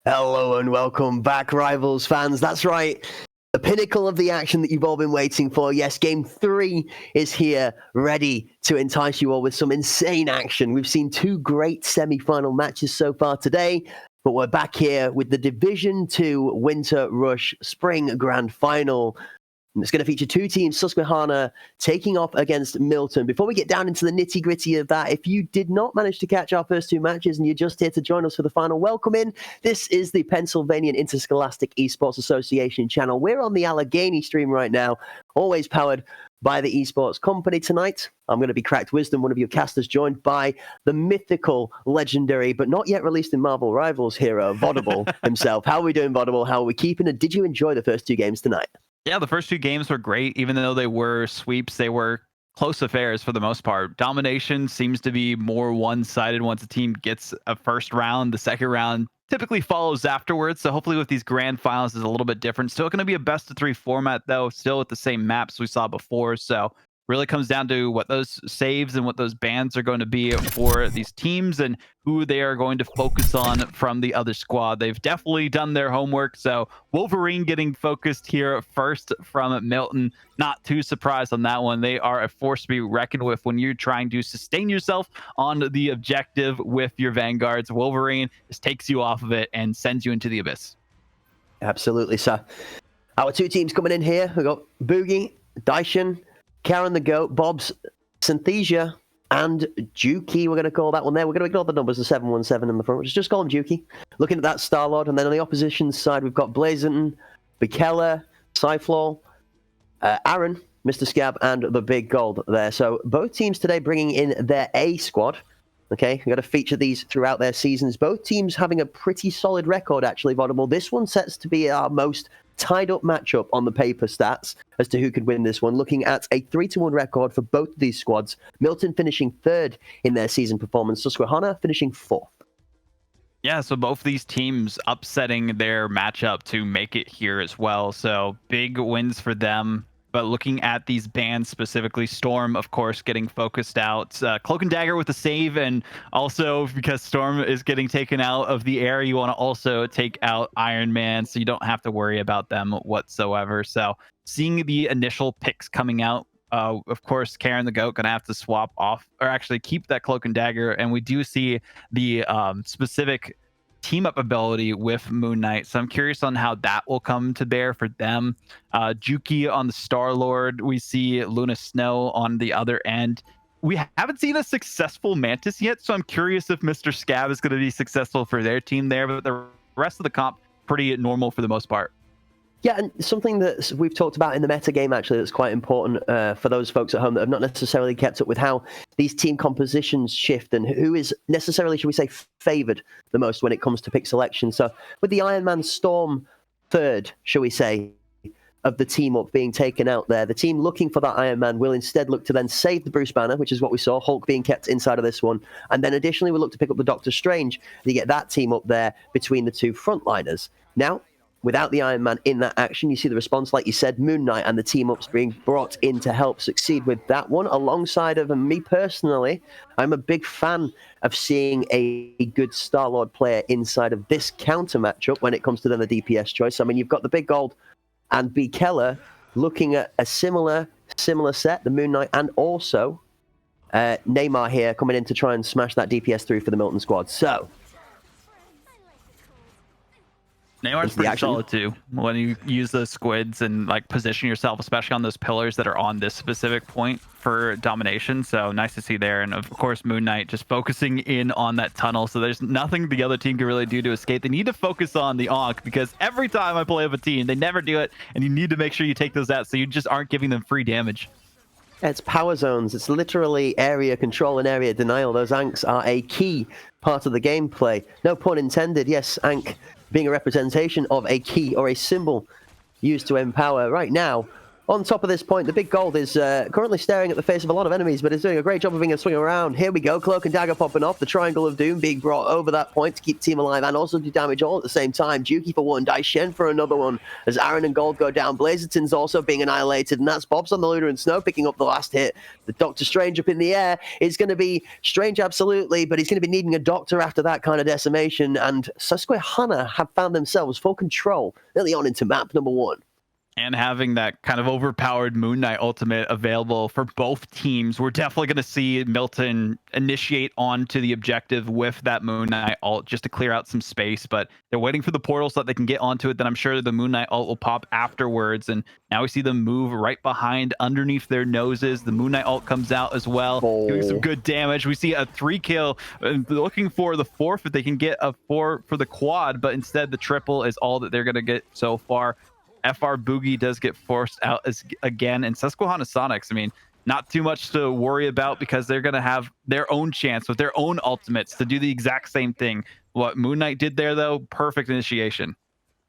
Hello and welcome back, Rivals fans. That's right, the pinnacle of the action that you've all been waiting for. Yes, Game 3 is here, ready to entice you all with some insane action. We've seen two great semi-final matches so far today, but we're back here with the Division 2 Winter Rush Spring Grand Final. And it's going to feature two teams, Susquehanna taking off against Milton. Before we get down into the nitty-gritty of that, if you did not manage to catch our first two matches and you're just here to join us for the final, welcome in. This is the Pennsylvania Interscholastic Esports Association channel. We're on the Allegheny stream right now, always powered by the Esports company. Tonight, I'm going to be Cracked Wisdom, one of your casters, joined by the mythical, legendary, but not yet released in Marvel Rivals hero, Vodable himself. How are we doing, Vodable? How are we keeping it? Did you enjoy the first two games tonight? Yeah, the first two games were great. Even though they were sweeps, they were close affairs for the most part. Domination seems to be more one-sided once a team gets a first round. The second round typically follows afterwards. So hopefully with these grand finals is a little bit different. Still going to be a best of 3 format, though, still with the same maps we saw before. So really comes down to what those saves and what those bans are going to be for these teams and who they are going to focus on from the other squad. They've definitely done their homework. So Wolverine getting focused here first from Milton. Not too surprised on that one. They are a force to be reckoned with when you're trying to sustain yourself on the objective with your vanguards. Wolverine just takes you off of it and sends you into the abyss. Absolutely, sir. Our two teams coming in here. We've got Boogie, Daishin, Karen the Goat, Bob's Synthesia, and Juki. We're going to call that one there. We're going to ignore the numbers, the 717 in the front. Just call him Juki. Looking at that Star-Lord. And then on the opposition side, we've got BlaZertN, Keller, Syflol, Aaron, Mr. Scab, and the Big Gold there. So both teams today bringing in their A squad. Okay, we've got to feature these throughout their seasons. Both teams having a pretty solid record, actually, Vodable. This one sets to be our most tied-up matchup on the paper stats as to who could win this one. Looking at a 3-1 record for both of these squads. Milton finishing 3rd in their season performance. Susquehanna finishing 4th. Yeah, so both these teams upsetting their matchup to make it here as well. So big wins for them. But looking at these bans specifically, Storm, of course, getting focused out. Cloak and Dagger with a save, and also because Storm is getting taken out of the air, you want to also take out Ironman, so you don't have to worry about them whatsoever. So seeing the initial picks coming out, of course, Karen the Goat going to have to swap off, or actually keep that Cloak and Dagger, and we do see the specific team up ability with Moon Knight, so I'm curious on how that will come to bear for them. Juki on the Star-Lord, we see Luna Snow on the other end. We haven't seen a successful Mantis yet, so I'm curious if Mr. Scab is going to be successful for their team there, but the rest of the comp pretty normal for the most part. Yeah, and something that we've talked about in the meta game, actually, that's quite important for those folks at home that have not necessarily kept up with how these team compositions shift and who is necessarily, should we say, favoured the most when it comes to pick selection. So with the Ironman Storm 3rd, shall we say, of the team up being taken out there, the team looking for that Ironman will instead look to then save the Bruce Banner, which is what we saw, Hulk being kept inside of this one. And then additionally, we'll look to pick up the Doctor Strange to get that team up there between the two frontliners. Now, without the Iron Man in that action, you see the response, like you said, Moon Knight and the team-ups being brought in to help succeed with that one, alongside of, and me personally, I'm a big fan of seeing a good Star-Lord player inside of this counter matchup when it comes to then the DPS choice. I mean, you've got the Big Gold and B. Keller looking at a similar set, the Moon Knight, and also Neymar here coming in to try and smash that DPS through for the Milton squad. So Neymar's pretty solid too when you use those squids and like position yourself, especially on those pillars that are on this specific point for domination. So nice to see there. And of course, Moon Knight just focusing in on that tunnel. So there's nothing the other team can really do to escape. They need to focus on the Ankh, because every time I play with a team, they never do it. And you need to make sure you take those out so you just aren't giving them free damage. It's power zones. It's literally area control and area denial. Those Anks are a key part of the gameplay. No pun intended. Yes, Ank being a representation of a key or a symbol used to empower. Right now, on top of this point, the big gold is currently staring at the face of a lot of enemies, but is doing a great job of being a swing around. Here we go, Cloak and Dagger popping off, the Triangle of Doom being brought over that point to keep team alive and also do damage all at the same time. Juki for one, Daishen for another one, as Aaron and Gold go down. BlaZerTN's also being annihilated, and that's Bob's on the Looter and Snow picking up the last hit. The Doctor Strange up in the air is going to be strange, absolutely, but he's going to be needing a doctor after that kind of decimation, and Susquehanna have found themselves full control early on into map number 1. And having that kind of overpowered Moon Knight ultimate available for both teams, we're definitely going to see Milton initiate onto the objective with that Moon Knight ult just to clear out some space. But they're waiting for the portal so that they can get onto it. Then I'm sure the Moon Knight ult will pop afterwards. And now we see them move right behind underneath their noses. The Moon Knight ult comes out as well, doing some good damage. We see a 3 kill, looking for the 4th if they can get a 4 for the quad. But instead, the triple is all that they're going to get so far. FR Boogie does get forced out again, and Susquehanna Sonics, I mean, not too much to worry about because they're going to have their own chance with their own ultimates to do the exact same thing. What Moon Knight did there, though, perfect initiation.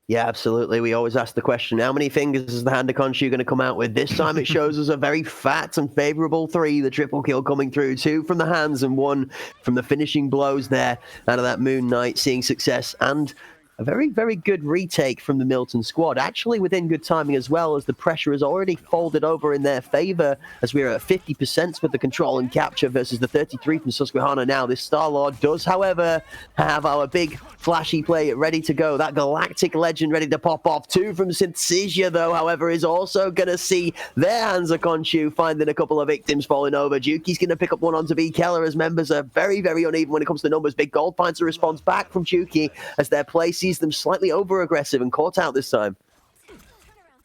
Yeah, absolutely. We always ask the question, how many fingers is the hand of Khonshu going to come out with? This time it shows us a very fat and favorable 3, the triple kill coming through, 2 from the hands and 1 from the finishing blows there out of that Moon Knight, seeing success and a very, very good retake from the Milton squad, actually within good timing as well, as the pressure has already folded over in their favor, as we're at 50% with the control and capture versus the 33 from Susquehanna now. This Star-Lord does, however, have our big flashy play ready to go. That Galactic Legend ready to pop off. 2 from Synthesia, though, however, is also going to see their hands of Khonshu finding a couple of victims falling over. Juki's going to pick up one onto B. Keller, as members are very, very uneven when it comes to numbers. Big Gold finds a response back from Juki as their play sees them slightly over-aggressive and caught out this time.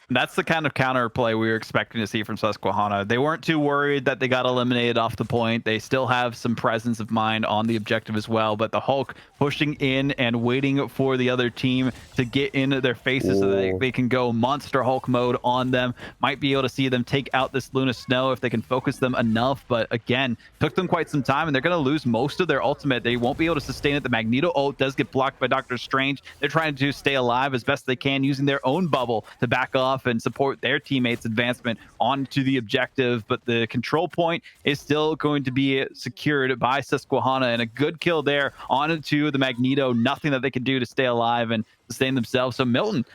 That's the kind of counterplay we were expecting to see from Susquehanna. They weren't too worried that they got eliminated off the point. They still have some presence of mind on the objective as well, but the Hulk pushing in and waiting for the other team to get into their faces so that they can go Monster Hulk mode on them. Might be able to see them take out this Luna Snow if they can focus them enough, but again, took them quite some time, and they're going to lose most of their ultimate. They won't be able to sustain it. The Magneto ult does get blocked by Doctor Strange. They're trying to stay alive as best they can, using their own bubble to back off and support their teammates' advancement onto the objective, but the control point is still going to be secured by Susquehanna, and a good kill there onto the Magneto. Nothing that they can do to stay alive and sustain themselves. So Milton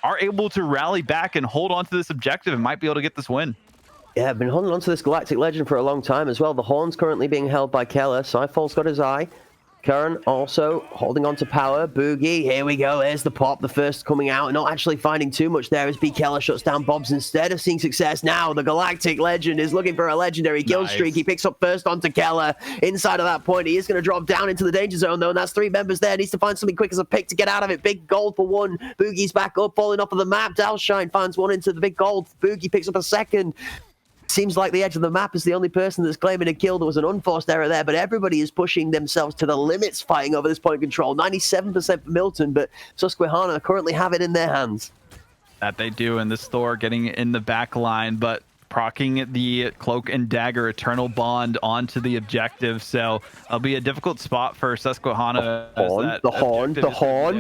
are able to rally back and hold on to this objective and might be able to get this win. Yeah, I've been holding on to this Galactic Legend for a long time as well. The Horn's currently being held by Keller. Syflol's got his eye. Curran also holding on to power. Boogie, here we go. There's the pop, the first coming out. Not actually finding too much there as B. Keller shuts down Bobs instead of seeing success. Now the Galactic Legend is looking for a legendary kill streak. He picks up first onto Keller. Inside of that point, he is going to drop down into the danger zone, though, and that's 3 members there. Needs to find something quick as a pick to get out of it. Big gold for 1. Boogie's back up, falling off of the map. Dalshine finds 1 into the big gold. Boogie picks up a second. Seems like the edge of the map is the only person that's claiming a kill. There was an unforced error there, but everybody is pushing themselves to the limits fighting over this point control. 97% for Milton, but Susquehanna currently have it in their hands. That they do, and this Thor getting in the back line, but proccing the Cloak and Dagger Eternal Bond onto the objective, so it'll be a difficult spot for Susquehanna. The horn.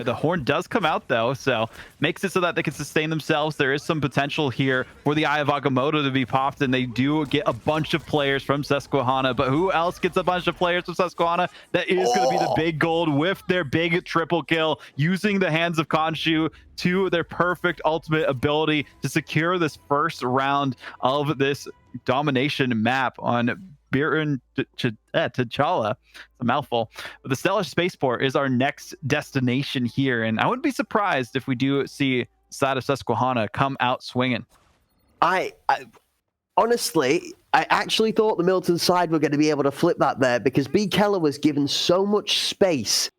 The horn does come out, though, so makes it so that they can sustain themselves. There is some potential here for the Eye of Agamotto to be popped, and they do get a bunch of players from Susquehanna, but who else gets a bunch of players from Susquehanna? That is going to be the big gold with their big triple kill, using the hands of Khonshu to their perfect ultimate ability to secure this first round of this domination map on Brenden T'Challa. It's a mouthful. But the Stellar Spaceport is our next destination here, and I wouldn't be surprised if we do see side of Susquehanna come out swinging. I honestly, I actually thought the Milton side were going to be able to flip that there, because B. Keller was given so much space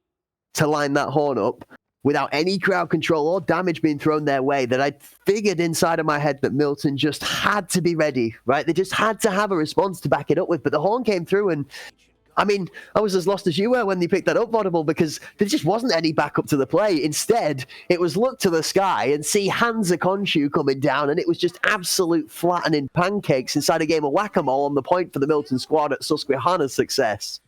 to line that horn up without any crowd control or damage being thrown their way, that I figured inside of my head that Milton just had to be ready, right? They just had to have a response to back it up with. But the horn came through, and I mean, I was as lost as you were when they picked that up, Audible, because there just wasn't any backup to the play. Instead, it was look to the sky and see Hansa Konshu coming down, and it was just absolute flattening pancakes inside a game of whack-a-mole on the point for the Milton squad at Susquehanna's success.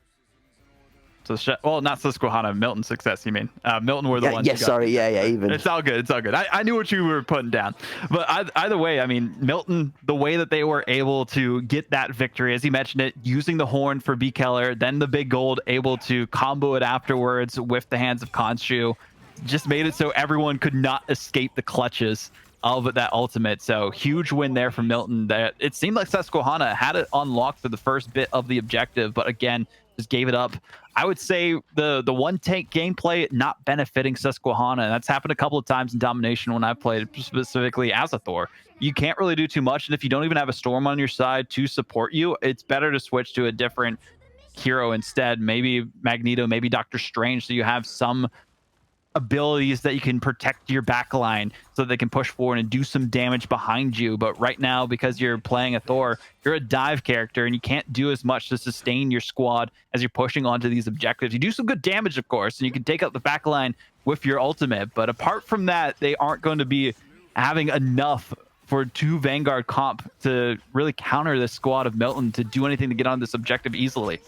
So, well, not Susquehanna, Milton success, you mean? Milton were the ones. Yes, sorry, yeah, even. It's all good, it's all good. I knew what you were putting down. But either way, I mean, Milton, the way that they were able to get that victory, as you mentioned it, using the horn for B. Keller, then the big gold, able to combo it afterwards with the hands of Konshu, just made it so everyone could not escape the clutches of that ultimate. So huge win there for Milton. That it seemed like Susquehanna had it unlocked for the first bit of the objective, but again, just gave it up. I would say the one tank gameplay not benefiting Susquehanna. That's happened a couple of times in domination when I've played specifically as a Thor. You can't really do too much, and if you don't even have a Storm on your side to support you, it's better to switch to a different hero instead. Maybe Magneto, maybe Doctor Strange, so you have some abilities that you can protect your backline so they can push forward and do some damage behind you. But right now, because you're playing a Thor, you're a dive character and you can't do as much to sustain your squad as you're pushing onto these objectives. You do some good damage, of course, and you can take out the backline with your ultimate. But apart from that, they aren't going to be having enough for 2 Vanguard comp to really counter this squad of Milton to do anything to get on this objective easily.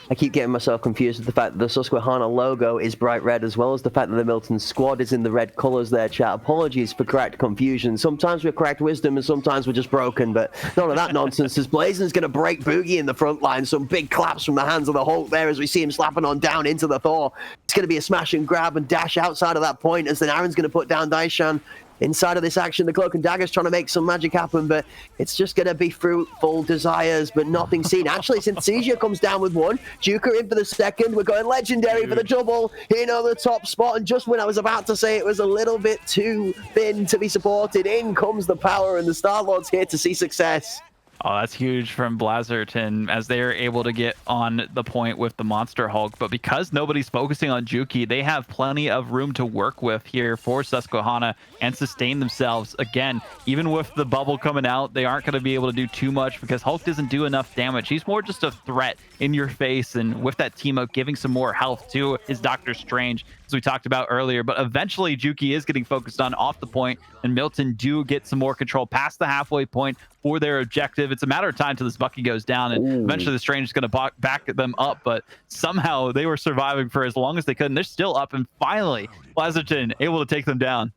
I keep getting myself confused with the fact that the Susquehanna logo is bright red, as well as the fact that the Milton squad is in the red colors there, chat. Apologies for correct confusion. Sometimes we're correct wisdom and sometimes we're just broken, but none of that nonsense, as BlaZerTN's going to break Boogie in the front line. Some big claps from the hands of the Hulk there as we see him slapping on down into the Thor. It's going to be a smash and grab and dash outside of that point, as then Aaron's going to put down Daishan. Inside of this action, the Cloak and Dagger's trying to make some magic happen, but it's just going to be fruitful desires, but nothing seen. Actually, Synthesia comes down with one. Juker in for the second. We're going legendary for the double in on the top spot, and just when I was about to say it was a little bit too thin to be supported, in comes the power, and the Star-Lord's here to see success. Oh, that's huge from BlaZerTN as they are able to get on the point with the Monster Hulk. But because nobody's focusing on Juki, they have plenty of room to work with here for Susquehanna and sustain themselves. Again, even with the bubble coming out, they aren't going to be able to do too much because Hulk doesn't do enough damage. He's more just a threat in your face, and with that team up, giving some more health to his Doctor Strange, as we talked about earlier. But eventually, Juki is getting focused on off the point, and Milton do get some more control past the halfway point for their objective. It's a matter of time till this Bucky goes down, and eventually the Strange is going to back them up, but somehow they were surviving for as long as they could, and they're still up, and finally BlaZerTN able to take them down.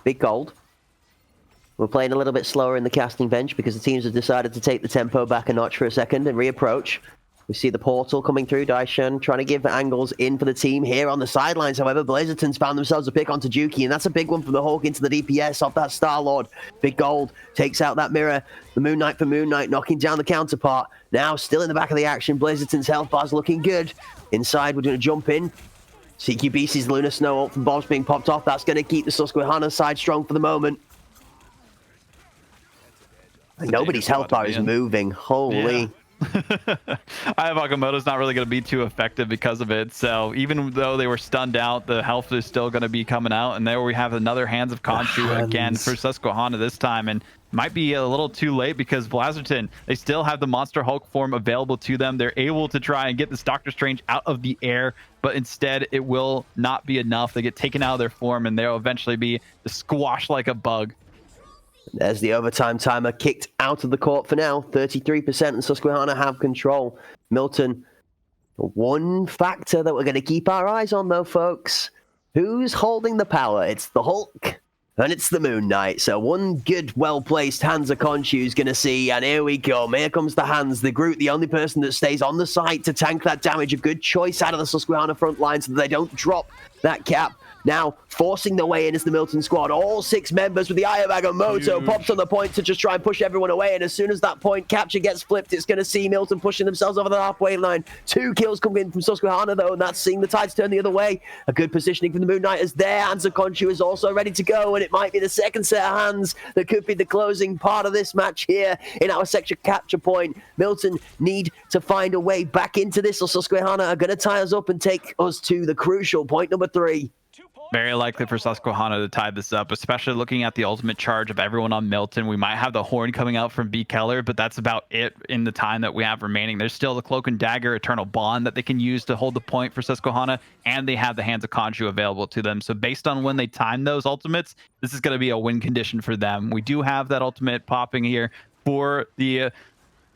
Big gold. We're playing a little bit slower in the casting bench because the teams have decided to take the tempo back a notch for a second and reapproach. We see the portal coming through. Daishan trying to give angles in for the team here on the sidelines. However, BlaZerTN's found themselves a pick onto Juki, and that's a big one from the Hulk into the DPS off that Star-Lord. Big gold takes out that mirror. The Moon Knight for Moon Knight, knocking down the counterpart. Now still in the back of the action. BlaZerTN's health bar's looking good. Inside, we're going to jump in. CQB sees Lunar Snow ult from Bob's being popped off. That's going to keep the Susquehanna side strong for the moment. Nobody's health bar is moving. Holy. Yeah. Akamoto's not really going to be too effective because of it. So even though they were stunned out, the health is still going to be coming out. And there we have another Hands of Khonshu again for Susquehanna this time. And might be a little too late because BlaZerTN, they still have the Monster Hulk form available to them. They're able to try and get this Doctor Strange out of the air, but instead it will not be enough. They get taken out of their form and they'll eventually be squashed like a bug. There's the overtime timer kicked out of the court for now. 33% and Susquehanna have control. Milton, one factor that we're going to keep our eyes on though, folks. Who's holding the power? It's the Hulk and it's the Moon Knight. So one good, well-placed Hands of Khonshu is going to see, and here we go. Here comes the Hands, the Groot, the only person that stays on the site to tank that damage. A good choice out of the Susquehanna front line so that they don't drop that cap. Now, forcing their way in is the Milton squad. All 6 members with the Eye of Agamotto pops on the point to just try and push everyone away. And as soon as that point capture gets flipped, it's going to see Milton pushing themselves over the halfway line. 2 kills coming in from Susquehanna, though, and that's seeing the tides turn the other way. A good positioning from the Moon Knight as their Hands of Khonshu is also ready to go. And it might be the second set of hands that could be the closing part of this match here in our section capture point. Milton need to find a way back into this, or Susquehanna are going to tie us up and take us to the crucial point number 3. Very likely for Susquehanna to tie this up, especially looking at the ultimate charge of everyone on Milton. We might have the horn coming out from B. Keller, but that's about it in the time that we have remaining. There's still the Cloak and Dagger Eternal Bond that they can use to hold the point for Susquehanna, and they have the Hands of Khonshu available to them. So based on when they time those ultimates, this is going to be a win condition for them. We do have that ultimate popping here for the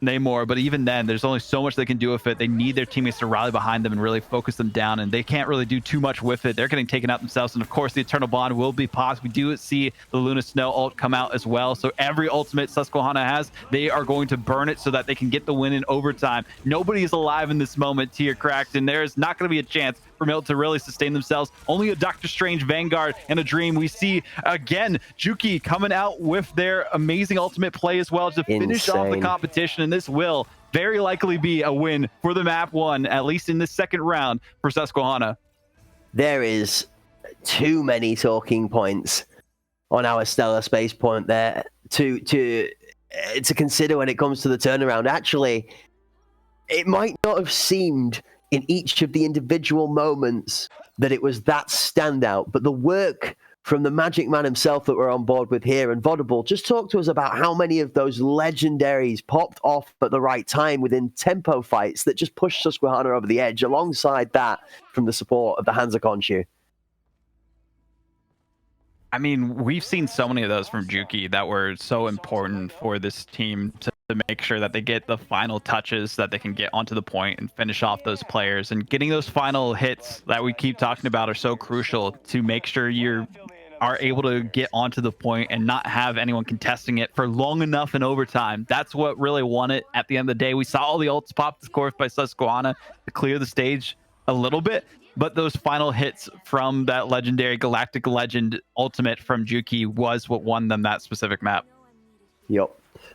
Namor, but even then, there's only so much they can do with it. They need their teammates to rally behind them and really focus them down, and they can't really do too much with it. They're getting taken out themselves, and of course, the Eternal Bond will be paused. We do see the Luna Snow ult come out as well, so every ultimate Susquehanna has, they are going to burn it so that they can get the win in overtime. Nobody is alive in this moment, Tier Cracked, and there's not going to be a chance for Milton to really sustain themselves. Only a Doctor Strange Vanguard and a Dream. We see, again, Juki coming out with their amazing ultimate play as well to finish off the competition, and this will very likely be a win for the map one, at least in this second round for Susquehanna. There is too many talking points on our stellar space point there to consider when it comes to the turnaround. Actually, it might not have seemed in each of the individual moments that it was that standout, but the work from the Magic Man himself that we're on board with here, and Vodable, just talk to us about how many of those legendaries popped off at the right time within tempo fights that just pushed Susquehanna over the edge, alongside that from the support of the Hands of Khonshu. I mean, we've seen so many of those from Juki that were so important for this team to make sure that they get the final touches, that they can get onto the point and finish off those players. And getting those final hits that we keep talking about are so crucial to make sure you are able to get onto the point and not have anyone contesting it for long enough in overtime. That's what really won it at the end of the day. We saw all the ults pop, of course, by Susquehanna to clear the stage a little bit, but those final hits from that legendary Galactic Legend ultimate from Juki was what won them that specific map. Yep.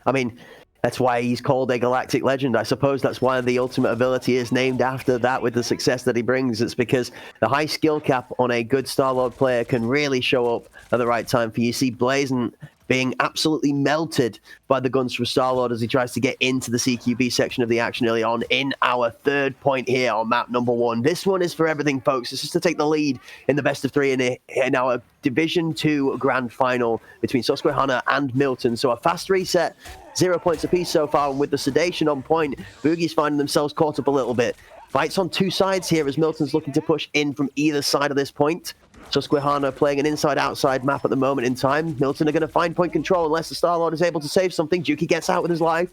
I mean, that's why he's called a Galactic Legend. I suppose that's why the ultimate ability is named after that, with the success that he brings. It's because the high skill cap on a good Star-Lord player can really show up at the right time for you. See BlaZertN being absolutely melted by the guns from Star-Lord as he tries to get into the CQB section of the action early on in our third point here on map number one. This one is for everything, folks. This is to take the lead in the best of three in our Division 2 Grand Final between Susquehanna and Milton. So a fast reset, 0 points apiece so far, and with the sedation on point, Boogie's finding themselves caught up a little bit. Fights on two sides here as Milton's looking to push in from either side of this point. Susquehanna playing an inside-outside map at the moment in time. Milton are going to find point control unless the Star-Lord is able to save something. Juki gets out with his life.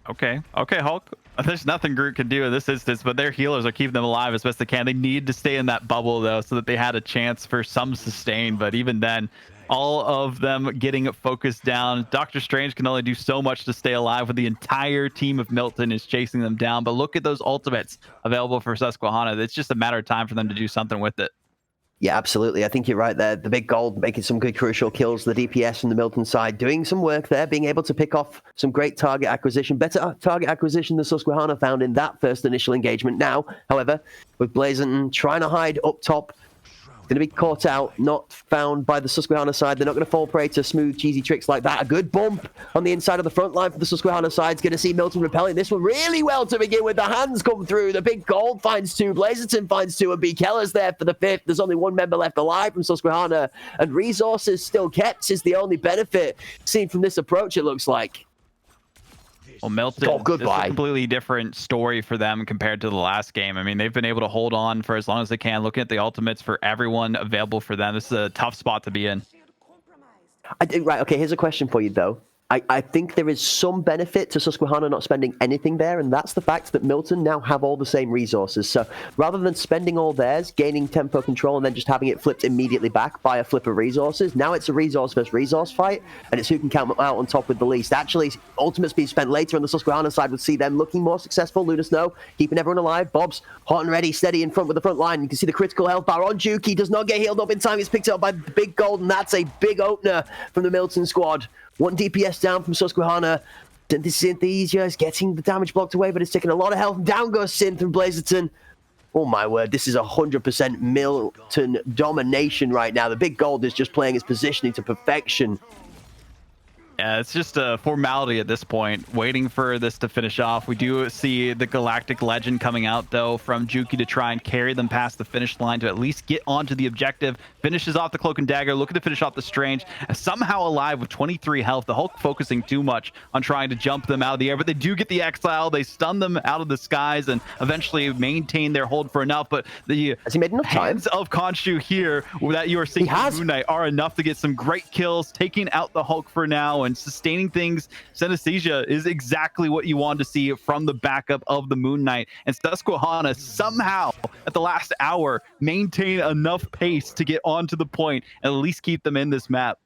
Okay, Hulk. There's nothing Groot can do in this instance, but their healers are keeping them alive as best they can. They need to stay in that bubble, though, so that they had a chance for some sustain, but even then, all of them getting focused down. Doctor Strange can only do so much to stay alive when the entire team of Milton is chasing them down. But look at those ultimates available for Susquehanna. It's just a matter of time for them to do something with it. Yeah, absolutely. I think you're right there. The big gold making some good crucial kills. The DPS from the Milton side doing some work there, being able to pick off some great target acquisition. Better target acquisition than Susquehanna found in that first initial engagement. Now, however, with BlaZertN trying to hide up top, going to be caught out, not found by the Susquehanna side. They're not going to fall prey to smooth, cheesy tricks like that. A good bump on the inside of the front line for the Susquehanna side. Is going to see Milton repelling this one really well to begin with. The hands come through. The big gold finds two. BlaZerTN finds two. And B. Keller's there for the fifth. There's only one member left alive from Susquehanna. And resources still kept is the only benefit seen from this approach, it looks like. Well, Milton, this is a completely different story for them compared to the last game. I mean, they've been able to hold on for as long as they can, looking at the ultimates for everyone available for them. This is a tough spot to be in. Right, okay, here's a question for you, though. I think there is some benefit to Susquehanna not spending anything there, and that's the fact that Milton now have all the same resources. So rather than spending all theirs, gaining tempo control, and then just having it flipped immediately back by a flip of resources, now it's a resource versus resource fight, and it's who can count out on top with the least. Actually, ultimates being spent later on the Susquehanna side would see them looking more successful. Luna Snow keeping everyone alive. Bob's hot and ready, steady in front with the front line. You can see the critical health bar on Juki. Does not get healed up in time. It's picked up by the big gold, and that's a big opener from the Milton squad. One DPS down from Susquehanna. Synthesia is getting the damage blocked away, but it's taking a lot of health. Down goes Synth from BlaZerTN. Oh my word, this is 100% Milton domination right now. The big gold is just playing his positioning to perfection. Yeah, Yeah, it's just a formality at this point, waiting for this to finish off. We do see the Galactic Legend coming out, though, from Juki to try and carry them past the finish line to at least get onto the objective. Finishes off the Cloak and Dagger, looking to finish off the Strange. Somehow alive with 23 health. The Hulk focusing too much on trying to jump them out of the air, but they do get the exile. They stun them out of the skies and eventually maintain their hold for enough. But the has he made enough hands of Khonshu here that you are seeing Moon Knight are enough to get some great kills, taking out the Hulk for now and sustaining things. Synesthesia is exactly what you want to see from the backup of the Moon Knight. And Susquehanna somehow at the last hour maintain enough pace to get onto the point and at least keep them in this map.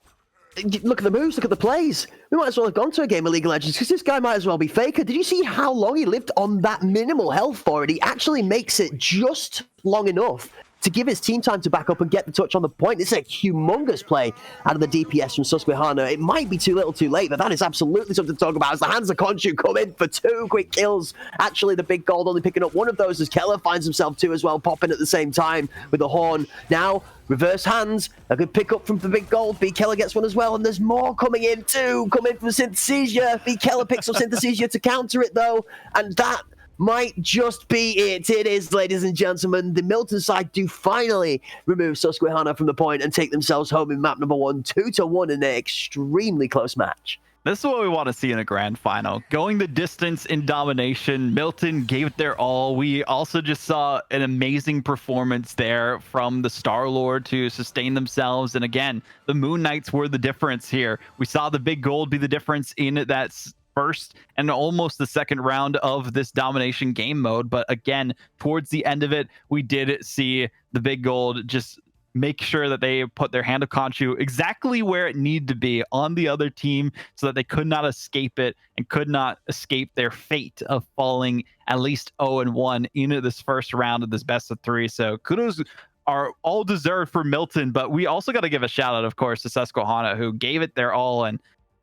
Look at the moves, look at the plays. We might as well have gone to a game of League of Legends because this guy might as well be Faker. Did you see how long he lived on that minimal health for it? He actually makes it just long enough to give his team time to back up and get the touch on the point. It's a humongous play out of the DPS from Susquehanna. It might be too little too late, but that is absolutely something to talk about as the hands of Khonshu come in for 2 quick kills. Actually, the big gold only picking up one of those as Keller finds himself 2 as well, popping at the same time with the horn. Now, reverse hands, a good pick up from the big gold. B. Keller gets one as well, and there's more coming in too, coming from Synesthesia. B. Keller picks up Synesthesia to counter it though, and that might just be it. It is, ladies and gentlemen. The Milton side do finally remove Susquehanna from the point and take themselves home in map number 1, 2-1 in an extremely close match. This is what we want to see in a grand final. Going the distance in domination. Milton gave it their all. We also just saw an amazing performance there from the Star-Lord to sustain themselves. And again, the Moon Knights were the difference here. We saw the big gold be the difference in that first and almost the second round of this domination game mode. But again, towards the end of it, we did see the big gold just make sure that they put their hand of Khonshu exactly where it needed to be on the other team so that they could not escape it and could not escape their fate of falling at least 0-1 into this first round of this best of 3. So kudos are all deserved for Milton, but we also got to give a shout out, of course, to Susquehanna, who gave it their all. And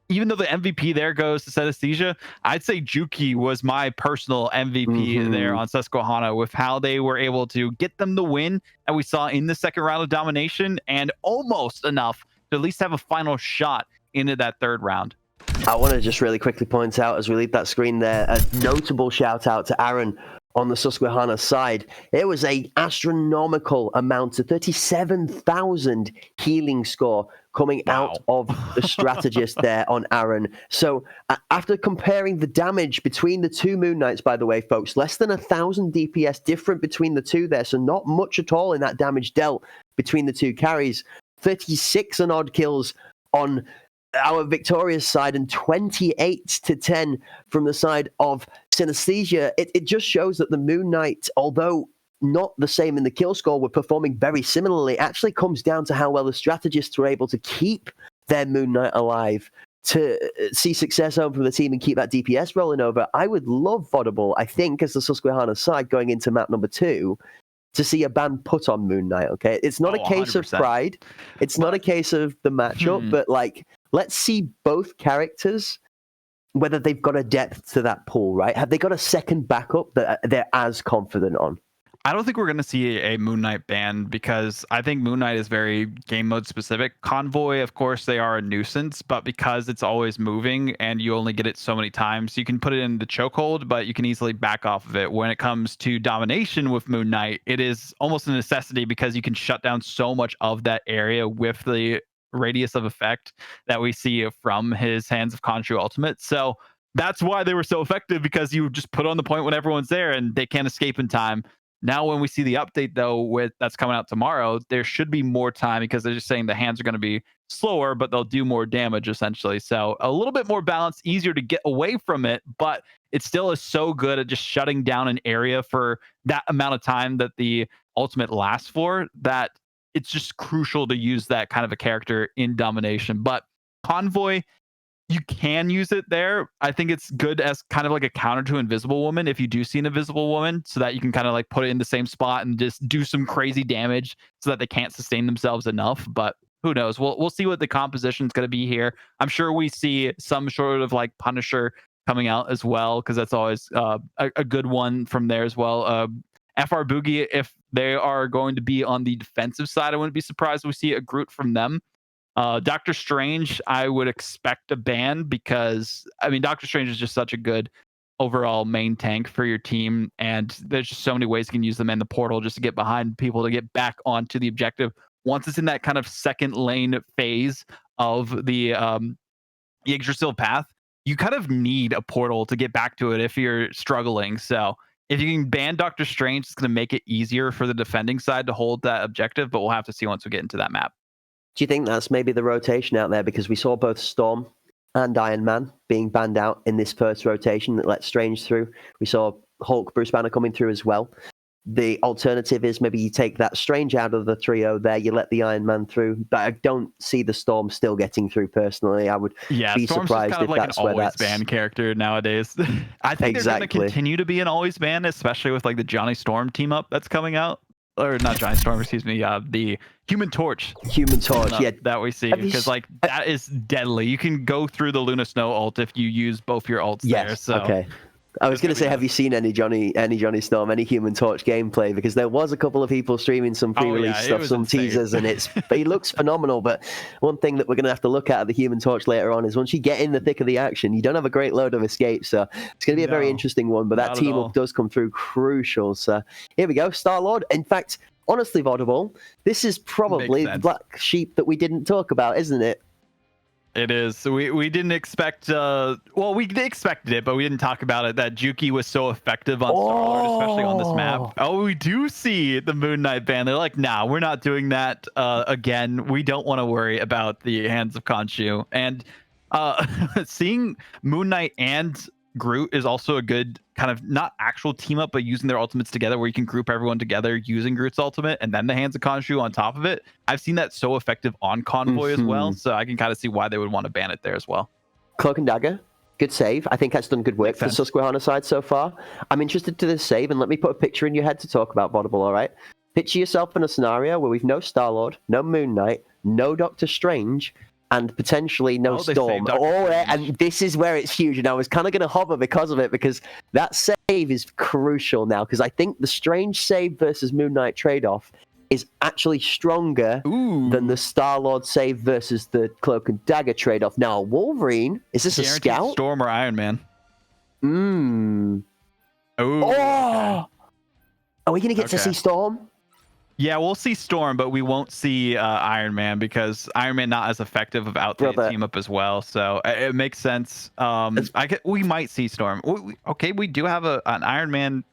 even though the MVP there goes to Synesthesia, I'd say Juki was my personal MVP there on Susquehanna with how they were able to get them the win that we saw in the second round of domination and almost enough to at least have a final shot into that third round. I want to just really quickly point out as we leave that screen there, a notable shout out to Aaron on the Susquehanna side. It was a astronomical amount of 37,000 healing score coming out of the strategist there on Aaron. So after comparing the damage between the 2 Moon Knights, by the way, folks, less than 1,000 DPS different between the 2 there. So not much at all in that damage dealt between the 2 carries. 36 and odd kills on our victorious side and 28-10 from the side of Synesthesia. It just shows that the Moon Knight, although not the same in the kill score, were performing very similarly. It actually comes down to how well the strategists were able to keep their Moon Knight alive to see success home from the team and keep that DPS rolling over. I would love Vodable, I think, as the Susquehanna side going into map number 2, to see a ban put on Moon Knight, okay? It's not a case 100%. of pride. It's not a case of the matchup, but like, let's see both characters, whether they've got a depth to that pool, right? Have they got a second backup that they're as confident on? I don't think we're going to see a Moon Knight ban because I think Moon Knight is very game mode specific. Convoy, of course, they are a nuisance, but because it's always moving and you only get it so many times, you can put it in the chokehold, but you can easily back off of it. When it comes to domination with Moon Knight, it is almost a necessity because you can shut down so much of that area with the radius of effect that we see from his Hands of Khonshu ultimate. So that's why they were so effective, because you just put on the point when everyone's there and they can't escape in time. Now, when we see the update, though, that's coming out tomorrow, there should be more time because they're just saying the hands are going to be slower, but they'll do more damage, essentially. So a little bit more balance, easier to get away from it, but it still is so good at just shutting down an area for that amount of time that the ultimate lasts for, that it's just crucial to use that kind of a character in domination. But Convoy, you can use it there. I think it's good as kind of like a counter to Invisible Woman if you do see an Invisible Woman, so that you can kind of like put it in the same spot and just do some crazy damage so that they can't sustain themselves enough. But who knows? We'll see what the composition is going to be here. I'm sure we see some sort of like Punisher coming out as well, because that's always a good one from there as well. FR Boogie, if they are going to be on the defensive side, I wouldn't be surprised if we see a Groot from them. Doctor Strange, I would expect a ban because, I mean, Doctor Strange is just such a good overall main tank for your team, and there's just so many ways you can use them in the portal just to get behind people to get back onto the objective. Once it's in that kind of second lane phase of the Yggdrasil path, you kind of need a portal to get back to it if you're struggling. So if you can ban Doctor Strange, it's going to make it easier for the defending side to hold that objective, but we'll have to see once we get into that map. Do you think that's maybe the rotation out there? Because we saw both Storm and Iron Man being banned out in this first rotation that let Strange through. We saw Hulk, Bruce Banner coming through as well. The alternative is maybe you take that Strange out of the trio there, you let the Iron Man through. But I don't see the Storm still getting through personally. I would be Storm's surprised just kind of if like that's an where always that's ban character nowadays. I think they're going to continue to be an always ban, especially with like the Johnny Storm team up that's coming out. Or not Johnny Storm, excuse me, the Human Torch. Human Torch, yeah. That we see, because like that is deadly. You can go through the Luna Snow ult if you use both your ults there. So okay. I was going to say, have you seen any Johnny Storm, any Human Torch gameplay? Because there was a couple of people streaming some pre-release stuff, some teasers, and he looks phenomenal. But one thing that we're going to have to look at the Human Torch later on is once you get in the thick of the action, you don't have a great load of escape. So it's going to be a very interesting one. But that team up does come through crucial. So here we go, Star-Lord. In fact, honestly, Vaudeville, this is probably the black sheep that we didn't talk about, isn't it? It is. So we didn't expect. Well, we expected it, but we didn't talk about it. That Juki was so effective on Star-Lord, especially on this map. Oh, we do see the Moon Knight ban. They're like, nah, we're not doing that again. We don't want to worry about the hands of Khonshu. And seeing Moon Knight and Groot is also a good kind of not actual team up, but using their ultimates together, where you can group everyone together using Groot's ultimate and then the hands of Khonshu on top of it. I've seen that so effective on Convoy as well, so I can kind of see why they would want to ban it there as well. Cloak and Dagger, good save. I think that's done good work for the Susquehanna side so far. I'm interested to this save, and let me put a picture in your head to talk about Vaudeville, all right? Picture yourself in a scenario where we've no Star-Lord, no Moon Knight, no Doctor Strange, and potentially no Storm. And this is where it's huge. And I was kind of going to hover because of it, because that save is crucial now, because I think the Strange save versus Moon Knight trade-off is actually stronger than the Star-Lord save versus the Cloak and Dagger trade-off. Now, Wolverine, is this Guaranteed a scout? Storm or Iron Man? Are we going to get to see Storm? Yeah, we'll see Storm, but we won't see Iron Man, because Iron Man not as effective of out the team up as well. So it makes sense. We might see Storm. We do have an Iron Man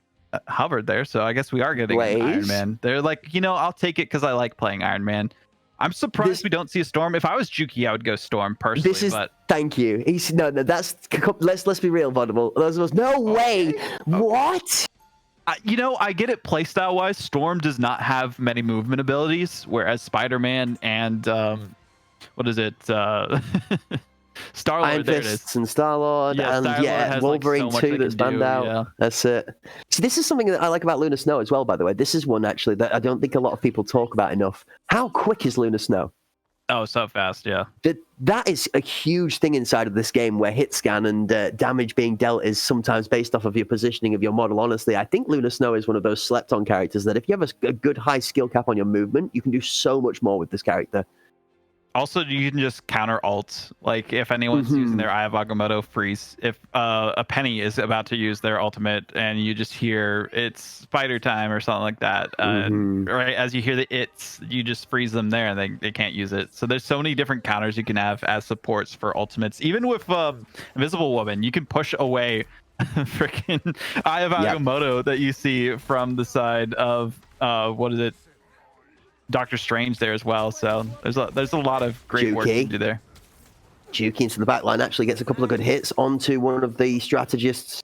hovered there, so I guess we are getting an Iron Man. They're like, I'll take it because I like playing Iron Man. I'm surprised we don't see a Storm. If I was Juki, I would go Storm personally. Thank you. Let's be real, Vaudeville. Those of us, no way. What? I get it playstyle wise. Storm does not have many movement abilities, whereas Spider-Man and what is it? Star-Lord. Iron Fists and Star-Lord, and Wolverine like too that's banned out. Yeah. That's it. So this is something that I like about Luna Snow as well, by the way. This is one actually that I don't think a lot of people talk about enough. How quick is Luna Snow? Oh, so fast, yeah. That is a huge thing inside of this game, where hit scan and damage being dealt is sometimes based off of your positioning of your model. Honestly, I think Luna Snow is one of those slept-on characters that if you have a good high skill cap on your movement, you can do so much more with this character. Also, you can just counter ult. Like, if anyone's using their Eye of Agamotto freeze, if a Penny is about to use their ultimate and you just hear it's spider time or something like that, right as you hear the it's, you just freeze them there and they can't use it. So there's so many different counters you can have as supports for ultimates. Even with Invisible Woman, you can push away freaking Eye of Agamotto that you see from the side of Doctor Strange there as well. So there's a lot of great work to do there. Juki into the back line actually gets a couple of good hits onto one of the strategists.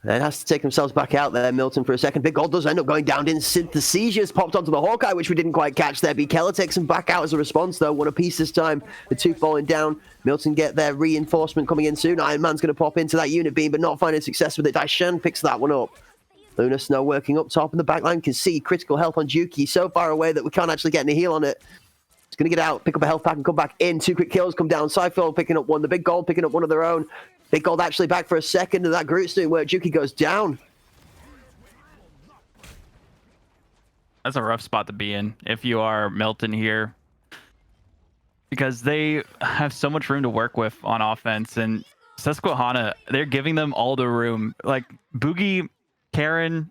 And has to take themselves back out there, Milton, for a second. Big Gold does end up going down in Synthesisia's popped onto the Hawkeye, which we didn't quite catch there. B. Keller takes him back out as a response, though. One apiece this time. The two falling down. Milton get their reinforcement coming in soon. Iron Man's going to pop into that unit beam, but not finding success with it. Daishan picks that one up. Luna Snow working up top in the back line. Can see critical health on Juki so far away that we can't actually get any heal on it. It's going to get out, pick up a health pack and come back in. Two quick kills come down. Syflol picking up one. The Big Gold picking up one of their own. Big Gold actually back for a second, and that Groot's doing work. Juki goes down. That's a rough spot to be in if you are Milton here. because they have so much room to work with on offense. And Susquehanna, they're giving them all the room. Like Boogie, Karen,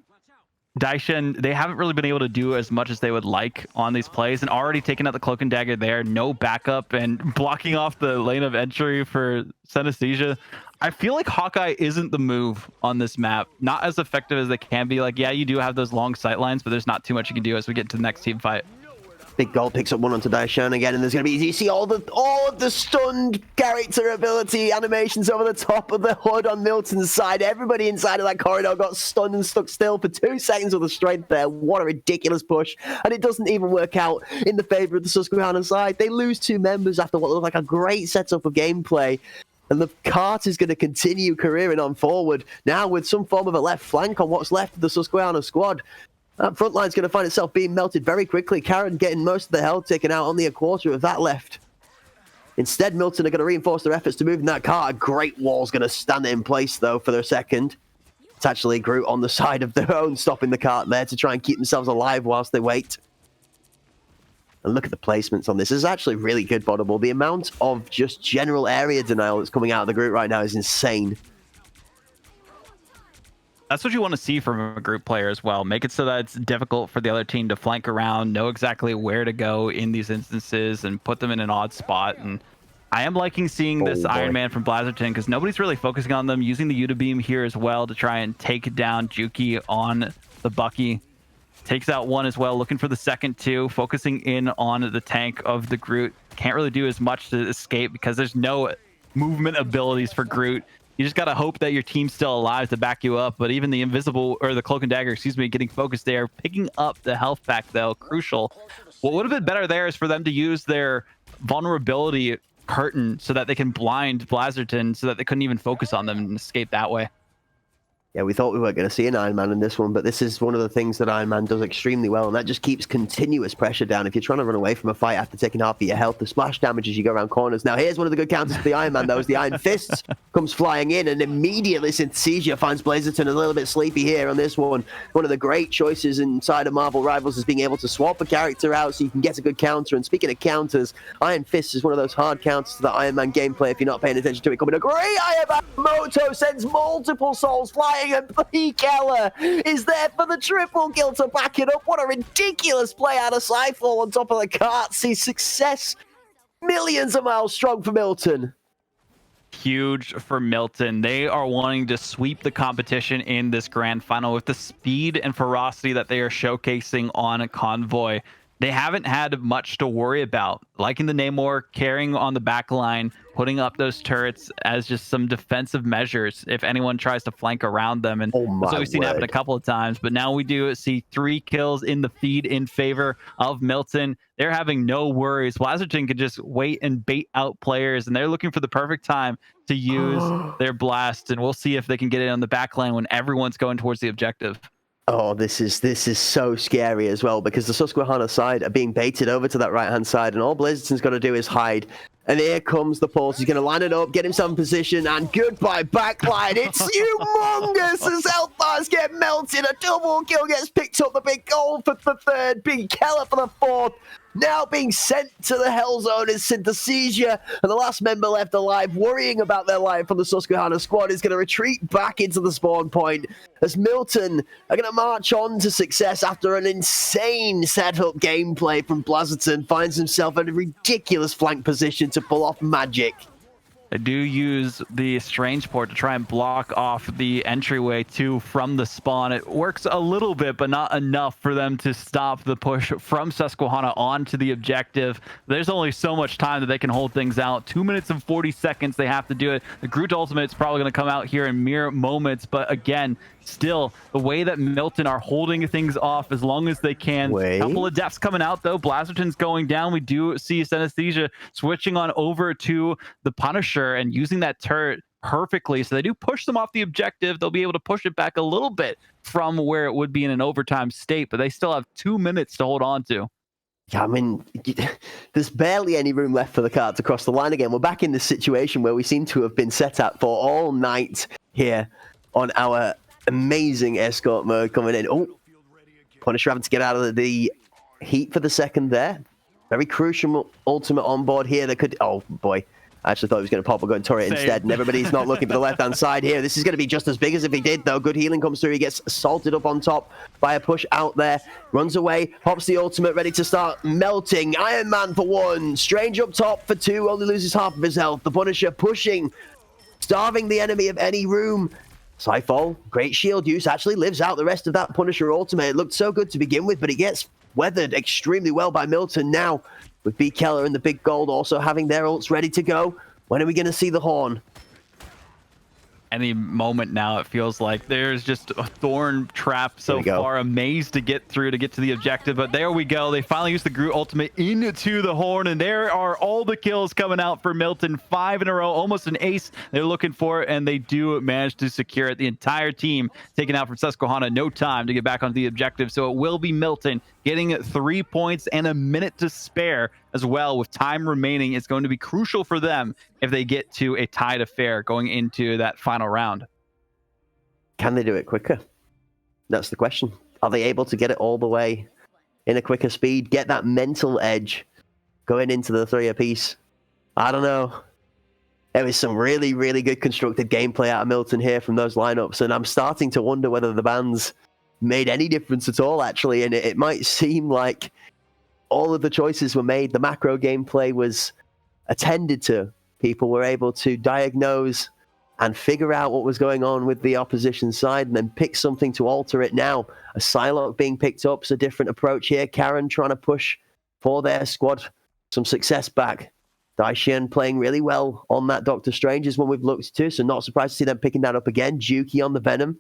Daishin, they haven't really been able to do as much as they would like on these plays, and already taking out the cloak and dagger there, no backup, and blocking off the lane of entry for synesthesia. I feel like Hawkeye isn't the move on this map. Not as effective as they can be. Like, yeah, you do have those long sight lines, but there's not too much you can do as we get to the next team fight. Big goal picks up one onto Daishin again, and there's going to be, you see all of the stunned character ability animations over the top of the hood on Milton's side. Everybody inside of that corridor got stunned and stuck still for 2 seconds with the strength there. What a ridiculous push. And it doesn't even work out in the favor of the Susquehanna side. They lose 2 members after what looked like a great setup of gameplay. And the cart is going to continue careering on forward, now with some form of a left flank on what's left of the Susquehanna squad. That front line's going to find itself being melted very quickly. Karen getting most of the health taken out, only a quarter of that left. Instead, Milton are going to reinforce their efforts to move in that cart. A great wall's going to stand in place, though, for their second. It's actually Groot on the side of their own, stopping the cart there to try and keep themselves alive whilst they wait. And look at the placements on this. This is actually really good, Botable. The amount of just general area denial that's coming out of the group right now is insane. That's what you want to see from a group player as well. Make it so that it's difficult for the other team to flank around, know exactly where to go in these instances, and put them in an odd spot. And I am liking seeing this Ironman from BlaZertN because nobody's really focusing on them, using the Uta beam here as well to try and take down Juki on the Bucky. Takes out one as well, looking for the second too, focusing in on the tank of the Groot. Can't really do as much to escape because there's no movement abilities for Groot. You just got to hope that your team's still alive to back you up. But even the invisible, or the cloak and dagger, excuse me, getting focused there, picking up the health pack though, crucial. What would have been better there is for them to use their vulnerability curtain so that they can blind BlaZertN so that they couldn't even focus on them and escape that way. Yeah, we thought we weren't going to see an Ironman in this one, but this is one of the things that Ironman does extremely well, and that just keeps continuous pressure down. If you're trying to run away from a fight after taking half of your health, the splash damage as you go around corners. Now, here's one of the good counters for the Ironman, though, as the Iron Fists comes flying in, and immediately Synesthesia finds BlaZertN a little bit sleepy here on this one. One of the great choices inside of Marvel Rivals is being able to swap a character out so you can get a good counter. And speaking of counters, Iron Fists is one of those hard counters to the Ironman gameplay if you're not paying attention to it. Coming a great Ironman Moto sends multiple souls flying, and Keller is there for the triple kill to back it up. What a ridiculous play out of Syflol on top of the cart. See success millions of miles strong for Milton. Huge for Milton. They are wanting to sweep the competition in this grand final with the speed and ferocity that they are showcasing on a Convoy. They haven't had much to worry about. Liking the Namor, carrying on the back line, putting up those turrets as just some defensive measures if anyone tries to flank around them. And that's what we've seen happen a couple of times. But now we do see 3 kills in the feed in favor of Milton. They're having no worries. BlaZertN can just wait and bait out players, and they're looking for the perfect time to use their blast. And we'll see if they can get it on the back line when everyone's going towards the objective. Oh, this is so scary as well, because the Susquehanna side are being baited over to that right-hand side, and all BlaZertN's got to do is hide. And here comes the pulse. He's going to line it up, get himself in position, and goodbye backline. It's humongous as health bars get melted. A double kill gets picked up. The big goal for the third. Big Keller for the fourth. Now being sent to the Hell Zone is Synesthesia, and the last member left alive, worrying about their life from the Susquehanna squad, is going to retreat back into the spawn point as Milton are going to march on to success after an insane setup gameplay from BlaZertN. Finds himself in a ridiculous flank position to pull off magic. They do use the Strange Port to try and block off the entryway too from the spawn. It works a little bit, but not enough for them to stop the push from Susquehanna onto the objective. There's only so much time that they can hold things out. 2 minutes and 40 seconds they have to do it. The Groot ultimate is probably going to come out here in mere moments, but again, still, the way that Milton are holding things off as long as they can. A couple of deaths coming out, though. BlaZerTN's going down. We do see Synesthesia switching on over to the Punisher and using that turret perfectly. So they do push them off the objective. They'll be able to push it back a little bit from where it would be in an overtime state, but they still have 2 minutes to hold on to. Yeah, I mean, there's barely any room left for the cart to cross the line again. We're back in this situation where we seem to have been set up for all night here on our amazing escort mode coming in. Oh, Punisher having to get out of the heat for the second there. Very crucial ultimate on board here that could... Oh, boy. I actually thought he was going to pop a gun turret instead, and everybody's not looking for the left-hand side here. This is going to be just as big as if he did, though. Good healing comes through. He gets assaulted up on top by a push out there. Runs away, pops the ultimate, ready to start melting. Iron Man for 1. Strange up top for 2. Only loses half of his health. The Punisher pushing, starving the enemy of any room. Syflol, great shield use, actually lives out the rest of that Punisher ultimate. It looked so good to begin with, but it gets weathered extremely well by Milton now. With B. Keller and the Big Gold also having their ults ready to go. When are we going to see the horn? Any moment now, it feels like there's just a thorn trap so far. A maze to get through to get to the objective, but there we go. They finally used the Groot ultimate into the horn, and there are all the kills coming out for Milton. 5 in a row, almost an ace they're looking for, and they do manage to secure it. The entire team taken out from Susquehanna. No time to get back onto the objective, so it will be Milton getting 3 points and a minute to spare as well. With time remaining, it's going to be crucial for them if they get to a tied affair going into that final round. Can they do it quicker? That's the question. Are they able to get it all the way in a quicker speed? Get that mental edge going into the 3 apiece? I don't know. There was some really, really good constructed gameplay out of Milton here from those lineups, and I'm starting to wonder whether the bans made any difference at all, actually. And it might seem like all of the choices were made. The macro gameplay was attended to. People were able to diagnose and figure out what was going on with the opposition side and then pick something to alter it now. A Psylocke being picked up is a different approach here. Karen trying to push for their squad some success back. Daishin playing really well on that Doctor Strange is one we've looked to, so not surprised to see them picking that up again. Juki on the Venom.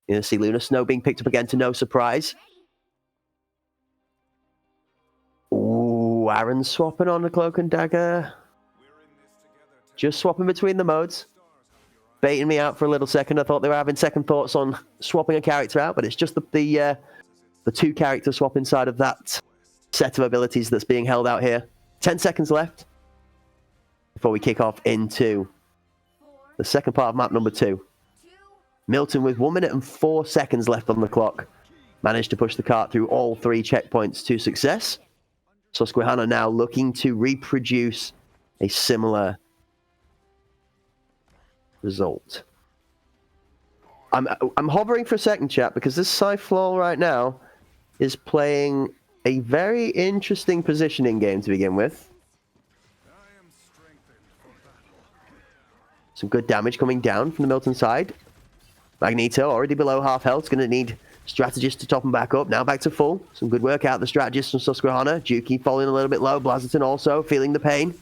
You're going to see Luna Snow being picked up again to no surprise. Ooh, Aaron swapping on the Cloak and Dagger. Just swapping between the modes. Baiting me out for a little second. I thought they were having second thoughts on swapping a character out, but it's just the 2 character swap inside of that set of abilities that's being held out here. 10 seconds left before we kick off into the second part of map number 2. Milton with 1 minute and 4 seconds left on the clock managed to push the cart through all 3 checkpoints to success. Susquehanna now looking to reproduce a similar result. I'm hovering for a second, chat, because this Syflol right now is playing a very interesting positioning game to begin with. Some good damage coming down from the Milton side. Magneto already below half health. It's going to need strategists to top him back up. Now back to full. Some good work out of the strategists from Susquehanna. Juki falling a little bit low. BlaZertN also feeling the pain.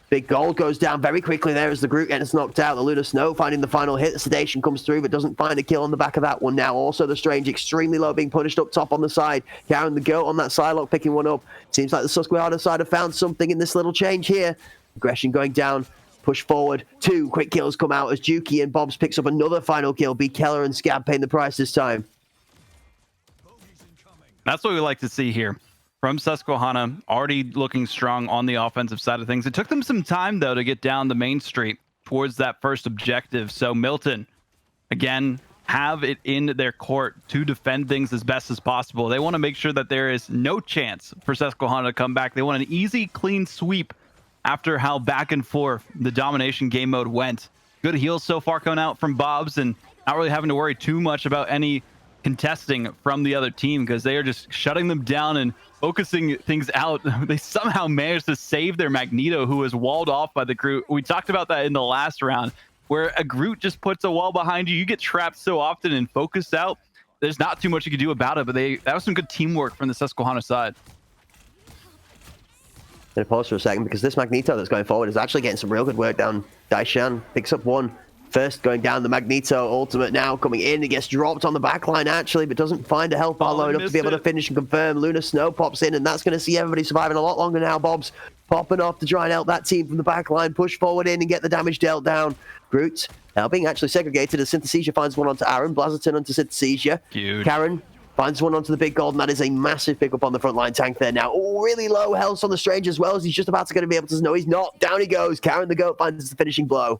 Big Gold goes down very quickly there as the Groot gets knocked out. The Luna Snow finding the final hit. The sedation comes through, but doesn't find a kill on the back of that one now. Also, the Strange extremely low, being punished up top on the side. Karen the Goat on that Psylocke picking one up. Seems like the Susquehanna side have found something in this little change here. Aggression going down. Push forward. 2 quick kills come out as Juki and Bobs picks up another final kill. B. Keller and Scab paying the price this time. That's what we like to see here from Susquehanna, already looking strong on the offensive side of things. It took them some time, though, to get down the main street towards that first objective. So Milton, again, have it in their court to defend things as best as possible. They want to make sure that there is no chance for Susquehanna to come back. They want an easy, clean sweep after how back and forth the domination game mode went. Good heals so far coming out from Bobs, and not really having to worry too much about any contesting from the other team because they are just shutting them down and focusing things out. They somehow managed to save their Magneto, who was walled off by the Groot. We talked about that in the last round, where a Groot just puts a wall behind you. You get trapped so often and focused out. There's not too much you can do about it, but that was some good teamwork from the Susquehanna side. I'm going to pause for a second because this Magneto that's going forward is actually getting some real good work down. Daishan picks up one. First going down the Magneto ultimate now coming in. It gets dropped on the back line actually, but doesn't find a health bar low enough to be able to finish and confirm. Luna Snow pops in, and that's going to see everybody surviving a lot longer now. Bob's popping off to try and help that team from the back line push forward in and get the damage dealt down. Groot now being actually segregated as Synthesia finds one onto Aaron. BlaZertN onto Synthesia. Huge. Karen finds one onto the Big Gold, and that is a massive pickup on the front line tank there now. Oh, really low health on the Strange as well, as he's just about to be able to... No, he's not. Down he goes. Karen the Goat finds the finishing blow.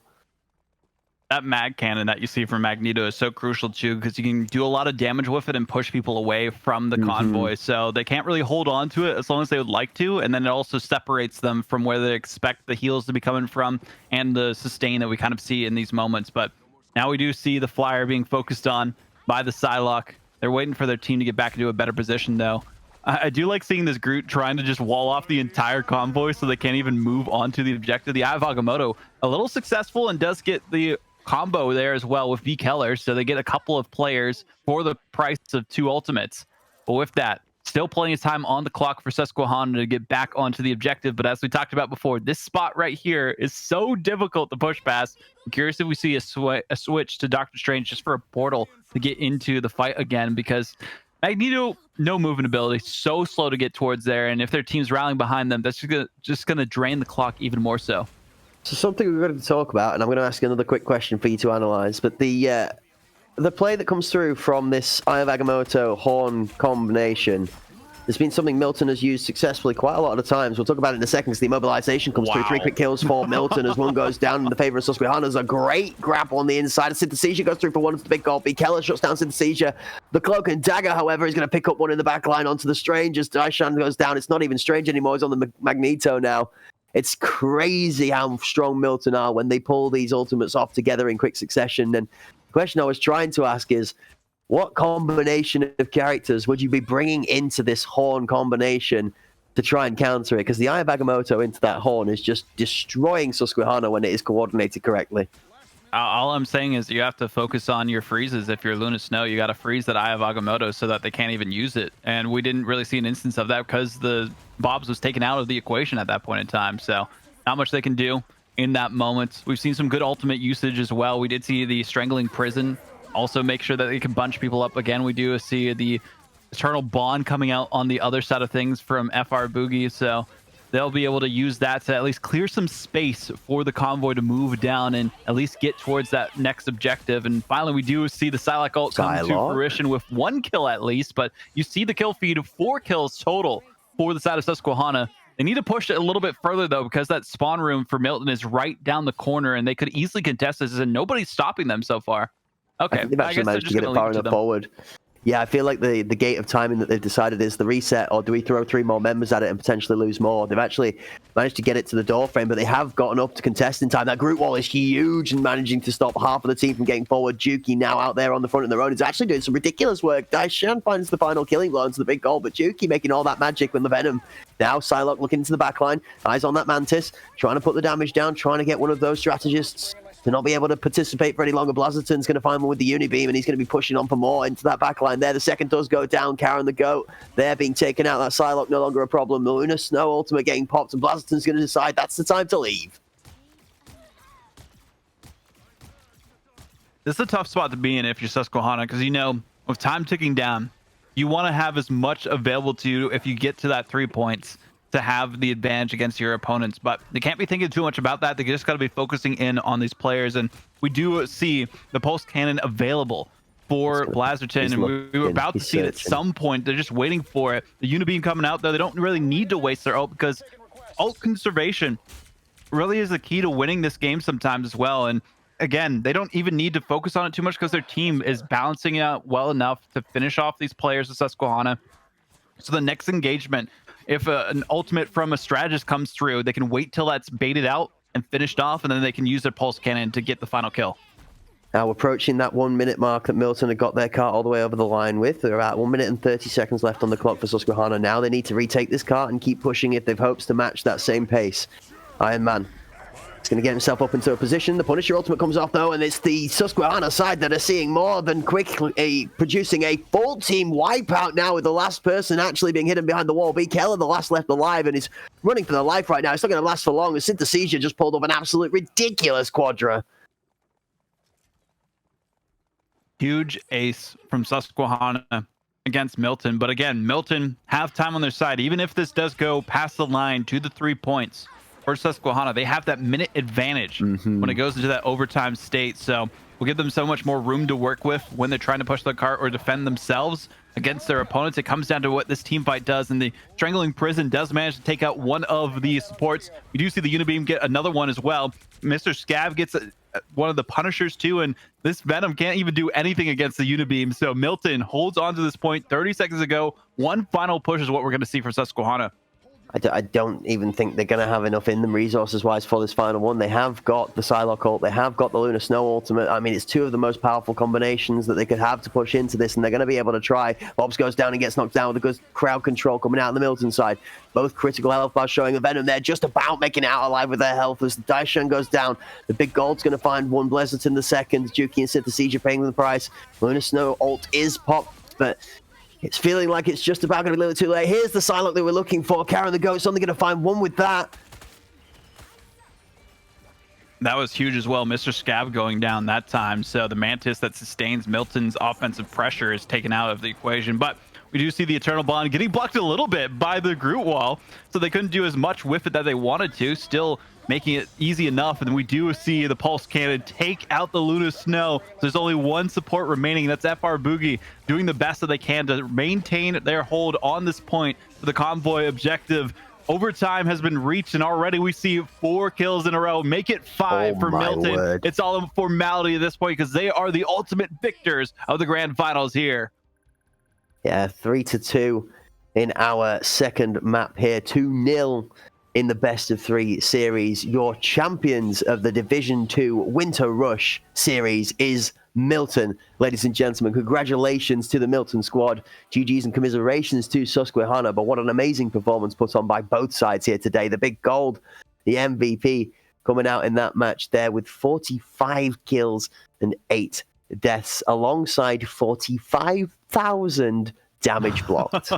that mag cannon that you see from Magneto is so crucial too, because you can do a lot of damage with it and push people away from the convoy. So they can't really hold on to it as long as they would like to, and then it also separates them from where they expect the heals to be coming from and the sustain that we kind of see in these moments. But now we do see the flyer being focused on by the Psylocke. They're waiting for their team to get back into a better position though. I do like seeing this Groot trying to just wall off the entire convoy so they can't even move on to the objective. The Eye of Agamotto, a little successful and does get the combo there as well with B. Keller, so they get a couple of players for the price of 2 ultimates. But with that, still plenty of time on the clock for Susquehanna to get back onto the objective. But as we talked about before, this spot right here is so difficult to push past. I'm curious if we see a switch to Doctor Strange just for a portal to get into the fight again, because Magneto, no movement ability, so slow to get towards there, and if their team's rallying behind them, that's just gonna drain the clock even more so. So something we're going to talk about, and I'm going to ask another quick question for you to analyze, but the play that comes through from this Eye of Agamotto Horn combination, there's been something Milton has used successfully quite a lot of the times. We'll talk about it in a second, because the immobilization comes through. 3 quick kills for Milton as one goes down in the favor of Susquehanna. There's a great grapple on the inside. Synesthesia goes through for one of the big goal. B. Keller shuts down Synesthesia. The Cloak and Dagger, however, is going to pick up one in the back line onto the Strange as Daishan goes down. It's not even Strange anymore. He's on the Magneto now. It's crazy how strong Milton are when they pull these ultimates off together in quick succession. And the question I was trying to ask is, what combination of characters would you be bringing into this Horn combination to try and counter it? Because the Eye of Agamotto into that Horn is just destroying Susquehanna when it is coordinated correctly. All I'm saying is you have to focus on your freezes. If you're Luna Snow, you got to freeze that Eye of Agamotto so that they can't even use it. And we didn't really see an instance of that because the Bobs was taken out of the equation at that point in time. So not much they can do in that moment. We've seen some good ultimate usage as well. We did see the Strangling Prison also make sure that they can bunch people up again. We do see the Eternal Bond coming out on the other side of things from FR Boogie. So they'll be able to use that to at least clear some space for the convoy to move down and at least get towards that next objective. And finally, we do see the Psylocke ult come to fruition with 1 kill at least, but you see the kill feed of 4 kills total for the side of Susquehanna. They need to push it a little bit further, though, because that spawn room for Milton is right down the corner, and they could easily contest this, and nobody's stopping them so far. Okay, they've actually managed to get it far enough forward. Yeah, I feel like the gate of timing that they've decided is the reset, or do we throw 3 more members at it and potentially lose more? They've actually managed to get it to the door frame, but they have gotten up to contest in time. That Groot wall is huge and managing to stop half of the team from getting forward. Juki now out there on the front of their own is actually doing some ridiculous work. Daishan finds the final killing blow into the big goal, but Juki making all that magic with the Venom. Now Psylocke looking into the back line, eyes on that Mantis, trying to put the damage down, trying to get one of those strategists to not be able to participate for any longer. BlaZertN's going to find one with the Unibeam, and he's going to be pushing on for more into that backline there. The second does go down. Karen the Goat, they're being taken out. That Psylocke no longer a problem. Luna Snow ultimate getting popped, and BlaZertN's going to decide that's the time to leave. This is a tough spot to be in if you're Susquehanna, because, you know, with time ticking down, you want to have as much available to you if you get to that 3 points to have the advantage against your opponents. But they can't be thinking too much about that. They just got to be focusing in on these players. And we do see the pulse cannon available for BlaZerTN, and we were about to see it at some point. They're just waiting for it. The Unibeam coming out, though, they don't really need to waste their ult, because ult conservation really is the key to winning this game sometimes as well. And again, they don't even need to focus on it too much, because their team is balancing it out well enough to finish off these players of Susquehanna. So the next engagement, if an ultimate from a strategist comes through, they can wait till that's baited out and finished off, and then they can use their pulse cannon to get the final kill. Now approaching that 1 minute mark that Milton had got their cart all the way over the line with. They're about 1 minute and 30 seconds left on the clock for Susquehanna. Now they need to retake this cart and keep pushing if they've hopes to match that same pace. Iron Man is going to get himself up into a position. The Punisher ultimate comes off, though, and it's the Susquehanna side that are seeing more than quickly producing a full team wipeout now, with the last person actually being hidden behind the wall. B. Keller, the last left alive, and is running for their life right now. It's not going to last for long, as Synesthesia just pulled off an absolute ridiculous quadra. Huge ace from Susquehanna against Milton. But again, Milton have time on their side. Even if this does go past the line to the 3 points for Susquehanna, they have that minute advantage when it goes into that overtime state. So we'll give them so much more room to work with when they're trying to push the cart or defend themselves against their opponents. It comes down to what this team fight does, and the Strangling Prison does manage to take out one of the supports. We do see the Unibeam get another one as well. Mr. Scab gets one of the Punishers too, and this Venom can't even do anything against the Unibeam. So Milton holds on to this point 30 seconds ago. One final push is what we're going to see for Susquehanna. I don't even think they're going to have enough in them resources-wise for this final one. They have got the Psylocke ult. They have got the Lunar Snow ultimate. I mean, it's two of the most powerful combinations that they could have to push into this, and they're going to be able to try. Bobs goes down and gets knocked down with a good crowd control coming out on the Milton side. Both critical health bars showing a Venom there, just about making it out alive with their health as the Daishan goes down. The big gold's going to find one BlaZertN the second. Juki and Syflol paying the price. Lunar Snow ult is popped, but it's feeling like it's just about going to be a little too late. Here's the Psylocke that we're looking for. Karen the Goat's only going to find one with that. That was huge as well. Mr. Scab going down that time. So the Mantis that sustains Milton's offensive pressure is taken out of the equation. But we do see the Eternal Bond getting blocked a little bit by the Groot Wall. So they couldn't do as much with it that they wanted to. Still making it easy enough. And we do see the Pulse Cannon take out the Luna Snow. So there's only one support remaining. That's FR Boogie doing the best that they can to maintain their hold on this point for the convoy objective. Overtime has been reached, and already we see 4 kills in a row. Make it 5 for Milton. Word. It's all a formality at this point because they are the ultimate victors of the grand finals here. Yeah, 3-2 in our second map here. 2-0 in the best of 3 series. Your champions of the Division 2 Winter Rush series is Milton. Ladies and gentlemen, congratulations to the Milton squad. GG's and commiserations to Susquehanna. But what an amazing performance put on by both sides here today. The big gold, the MVP, coming out in that match there with 45 kills and 8 deaths, alongside 45,000 damage blocked.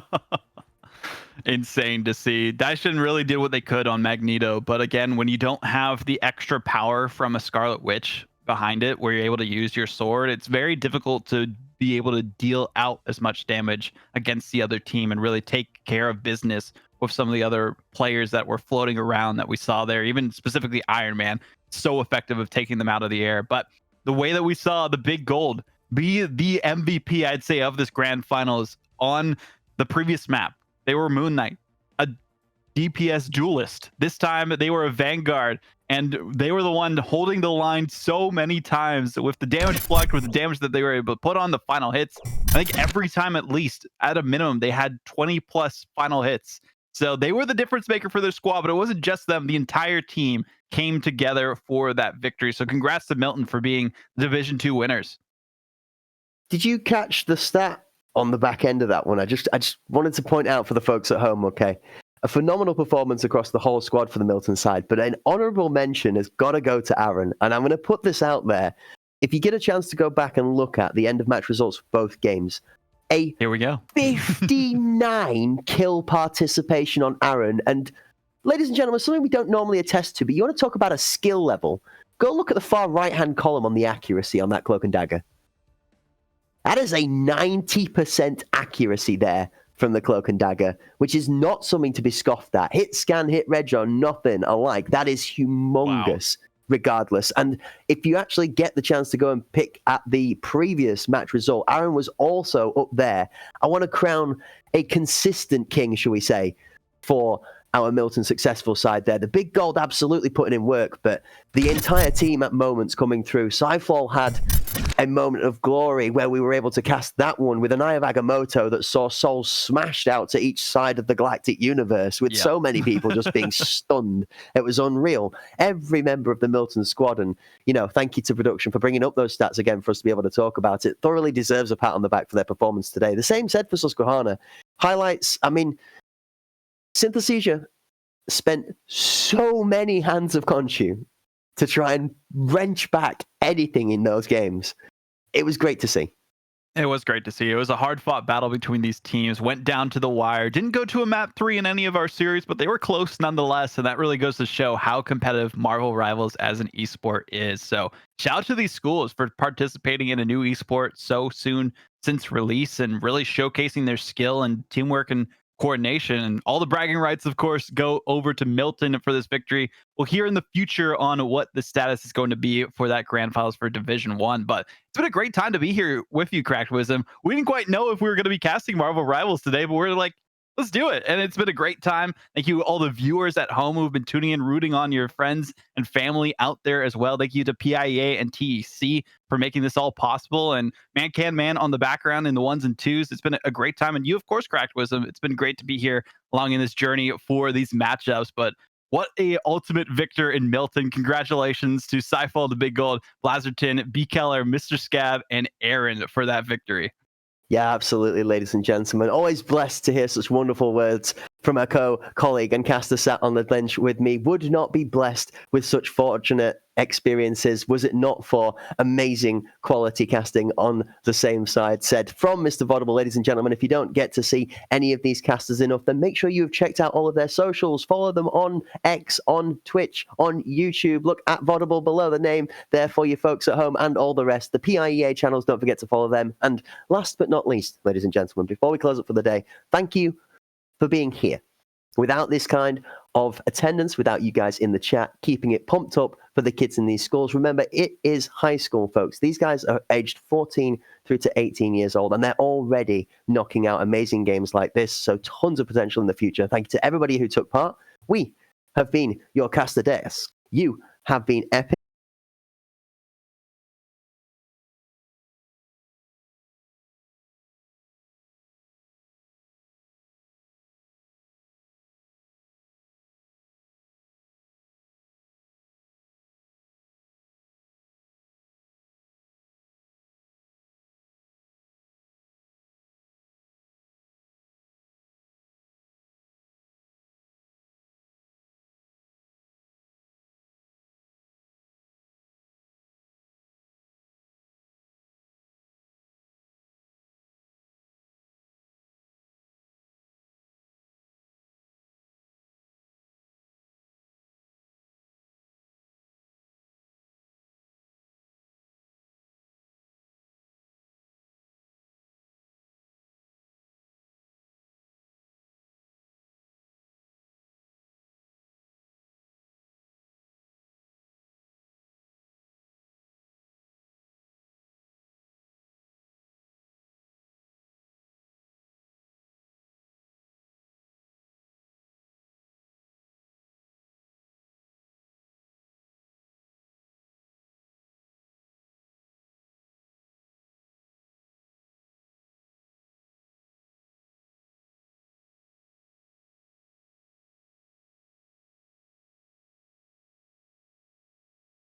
Insane to see. Daishan really did what they could on Magneto, but again, when you don't have the extra power from a Scarlet Witch behind it where you're able to use your sword, it's very difficult to be able to deal out as much damage against the other team and really take care of business with some of the other players that were floating around that we saw there, even specifically Ironman, so effective of taking them out of the air. But the way that we saw the big gold be the MVP, I'd say, of this grand finals on the previous map, they were Moon Knight, a DPS duelist. This time they were a Vanguard, and they were the one holding the line so many times with the damage blocked, with the damage that they were able to put on the final hits. I think every time, at least at a minimum, they had 20 plus final hits. So they were the difference maker for their squad, but it wasn't just them. The entire team came together for that victory. So congrats to Milton for being Division 2 winners. Did you catch the stat on the back end of that one? I just wanted to point out for the folks at home, okay? A phenomenal performance across the whole squad for the Milton side, but an honorable mention has got to go to Aaron. And I'm going to put this out there. If you get a chance to go back and look at the end of match results for both games, Here we go. 59 kill participation on Aaron. And ladies and gentlemen, something we don't normally attest to, but you want to talk about a skill level, go look at the far right-hand column on the accuracy on that cloak and dagger. That is a 90% accuracy there from the cloak and dagger, which is not something to be scoffed at. Hit scan, hit reg, or nothing alike. That is humongous, regardless. And if you actually get the chance to go and pick at the previous match result, Aaron was also up there. I want to crown a consistent king, shall we say, for our Milton successful side there. The big gold absolutely putting in work, but the entire team at moments coming through. Syflol had a moment of glory where we were able to cast that one with an Eye of Agamotto that saw souls smashed out to each side of the galactic universe with so many people just being stunned. It was unreal. Every member of the Milton squad, and, you know, thank you to production for bringing up those stats again for us to be able to talk about it, thoroughly deserves a pat on the back for their performance today. The same said for Susquehanna. Highlights, I mean, Syflol spent so many hands of Khonshu to try and wrench back anything in those games. It was great to see. It was great to see. It was a hard-fought battle between these teams. Went down to the wire. Didn't go to a map 3 in any of our series, but they were close nonetheless, and that really goes to show how competitive Marvel Rivals as an esport is. So shout out to these schools for participating in a new esport so soon since release and really showcasing their skill and teamwork and coordination. And all the bragging rights, of course, go over to Milton for this victory. We'll hear in the future on what the status is going to be for that grand finals for Division 1. But it's been a great time to be here with you, Cracked Wisdom. We didn't quite know if we were going to be casting Marvel Rivals today, but we're like, Let's do it. And it's been a great time. Thank you, all the viewers at home who've been tuning in, rooting on your friends and family out there as well. Thank you to PIEA and TEC for making this all possible. And Man on the background in the ones and twos. It's been a great time. And you, of course, Cracked Wisdom. It's been great to be here along in this journey for these matchups. But what a ultimate victor in Milton. Congratulations to Syflol, the Big Gold, BlaZertN, B. Keller, Mr. Scab, and Aaron for that victory. Yeah, absolutely, ladies and gentlemen. Always blessed to hear such wonderful words from a colleague and caster sat on the bench with me. Would not be blessed with such fortunate experiences was it not for amazing quality casting on the same side. Said from Mr. Vodable. Ladies and gentlemen, if you don't get to see any of these casters enough, then make sure you've checked out all of their socials. Follow them on X, on Twitch, on YouTube. Look at Vodable below the name there for you folks at home and all the rest. The PIEA channels, don't forget to follow them. And last but not least, ladies and gentlemen, before we close up for the day, thank you for being here. Without this kind of attendance, without you guys in the chat, keeping it pumped up for the kids in these schools. Remember, it is high school, folks. These guys are aged 14 through to 18 years old, and they're already knocking out amazing games like this. So tons of potential in the future. Thank you to everybody who took part. We have been your caster desk. You have been epic.